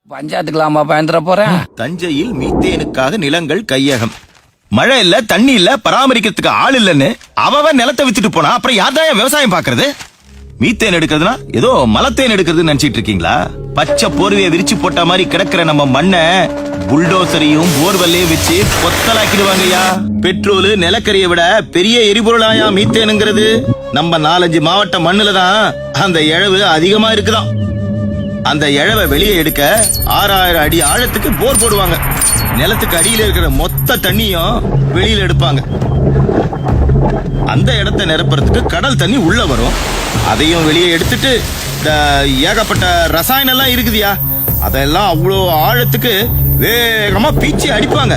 பஞ்சாயத்துக்கலாமா பயந்துட போறேன். தஞ்சையில் மீத்தேனுக்காக நிலங்கள் கையகம். மழை இல்ல, தண்ணி இல்ல, பராமரிக்கிறதுக்கு ஆள் இல்லன்னு அவன் நிலத்தை வித்துட்டு போனா அப்புறம் யார்தான் விவசாயம் பாக்குறது? மீத்தேன் எடுக்கிறதுனா ஏதோ மலத்தேன் எடுக்கிறதுன்னு நினைச்சிட்டு இருக்கீங்களா? பச்சை போர்வையை விரிச்சு போட்ட மாதிரி கிடக்கிற நம்ம மண்ணை புல்டோசரையும் போர்வெல்லையும் வச்சு கொத்தலாக்கிடுவாங்கய்யா. பெட்ரோல் நிலக்கரியை விட பெரிய எரிபொருளாயா மீத்தேனுங்கிறது. நம்ம 4-5 மாவட்ட மண்ணுல தான் அந்த இழவு அதிகமா இருக்குதாம். அந்த இழவை வெளியே எடுக்க 6000 அடி ஆழத்துக்கு போர் போடுவாங்க. நிலத்துக்கு அடியில இருக்கிற மொத்த தண்ணியும் வெளியில எடுப்பாங்க. அந்த இடத்தை நிரப்புறதுக்கு கடல் தண்ணி உள்ள வரும். அதையும் வெளியே எடுத்துட்டு ஏகப்பட்ட ரசாயனம் எல்லாம் இருக்குதியா, அதெல்லாம் அவ்வளோ ஆழத்துக்கு வேகமா பீச்சி அடிப்பாங்க.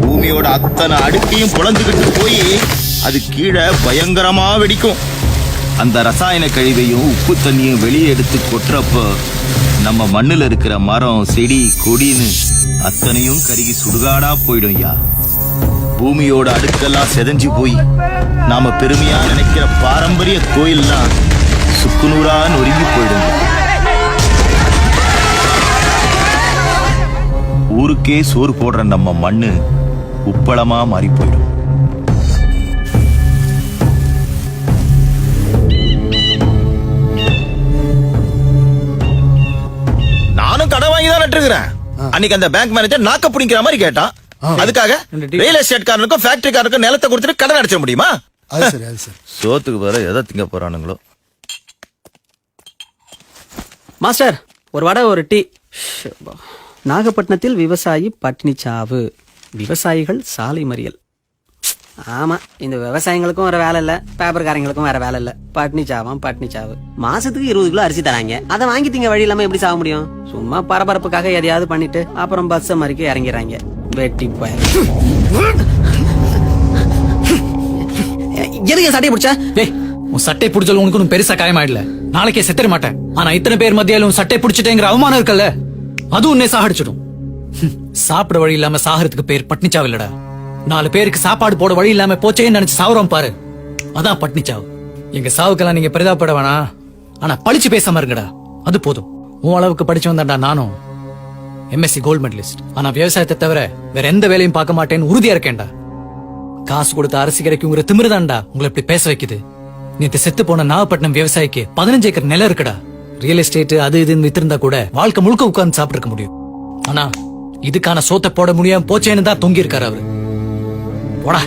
பூமியோட அத்தனை அடுக்கையும் புலந்துகிட்டு போய் அது கீழே பயங்கரமா வெடிக்கும். அந்த ரசாயன கழிவையும் உப்பு தண்ணியும் வெளியே எடுத்து கொட்டுறப்போ நம்ம மண்ணுல இருக்கிற மரம் செடி கொடின்னு அத்தனையும் கருகி சுடுகாடா போயிடும் ஐயா. பூமியோட அடுக்கெல்லாம் செதஞ்சு போய் நாம பெருமையா நினைக்கிற பாரம்பரிய கோயில்லாம் சுக்குநூறா நொறுங்கி போயிடும். ஊருக்கே சோறு போடுற நம்ம மண்ணு உப்பளமா மாறி போயிடும். நானும் கடை வாங்கி தான் நட்டுருக்கிறேன். அன்னைக்கு அந்த பேங்க் மேனேஜர் நாக்க பிடிக்கிற மாதிரி கேட்டான். அதுக்காக ரியல் எஸ்டேட் காரனுக்கும் ஃபேக்டரி காரனுக்கும் நிலத்தை கொடுத்துட்டு கடன் அடைச்சிட முடியுமா? சோத்துக்கு வேற எதை திங்க போறானுங்களோ. மாஸ்டர், ஒரு வடை ஒரு டீ. நாகப்பட்டினத்தில் விவசாயி பட்டினி சாவு, விவசாயிகள் சாலை மறியல். ஆமா, இந்த விவசாயிகளுக்கும் வேற வேலை இல்ல, பேப்பர்காரங்களுக்கும் வேற வேலை இல்ல. பட்டினி சாவாம் பட்டினி சாவு. மாசத்துக்கு 20 கிலோ அரிசி தராங்க, அதை வாங்கி திங்க வழி இல்லாம எப்படி சாக முடியும்? சும்மா பரபரப்புக்காக எதையாவது பண்ணிட்டு அப்புறம் பஸ் மறிக்க இறங்கிறாங்க. வெட்டி போய் எதுக்கு சட்டையை பிடிச்சா? உன் சட்டை பிடிச்சாலும் உனக்கு ஒன்னும் பெருசா காயமாயிடல, நாளைக்கே செத்துற மாட்டேன். ஆனா இத்தனை பேர் மத்தியாலும் சட்டை பிடிச்சிட்டேங்கிற அவமானம் இருக்கல்ல, அது உன்னை சாகடிச்சிடும். சாப்பிட வழி இல்லாம சாகிறதுக்கு பேர் பட்னிச்சாவு இல்லடா. 4 பேருக்கு சாப்பாடு போட வழி இல்லாம போச்சேன்னு நினைச்சு சாவுறோம் பாரு, அதான் பட்னிச்சாவு. எங்க சாவுக்கெல்லாம் நீங்க பெரிதாப்பட வேணா, ஆனா பழிச்சு பேசாம இருங்கடா, அது போதும். உன் அளவுக்கு படிச்சு வந்தாண்டா நானும், MSc கோல்ட் மெடலிஸ்ட். ஆனா விவசாயத்தை தவிர வேற எந்த வேலையும் பார்க்க மாட்டேன்னு உறுதியா இருக்கேன்டா. காசு கொடுத்த அரிசி கிடைக்குங்கிற திமிருதான்டா உங்களை இப்படி பேச வைக்குது. நேத்து செத்து போன நாகப்பட்டினம் விவசாயிக்கு 15 ஏக்கர் நிலம் இருக்குடா. ரியல் எஸ்டேட் அது இதுன்னு வித்திருந்தா கூட வாழ்க்கை முழுக்க உட்கார்ந்து சாப்பிட்டு இருக்க முடியும். ஆனா இதுக்கான சோத்தை போட முடியாம போச்சேன்னு தான் தொங்கி இருக்காரு அவரு. போடா.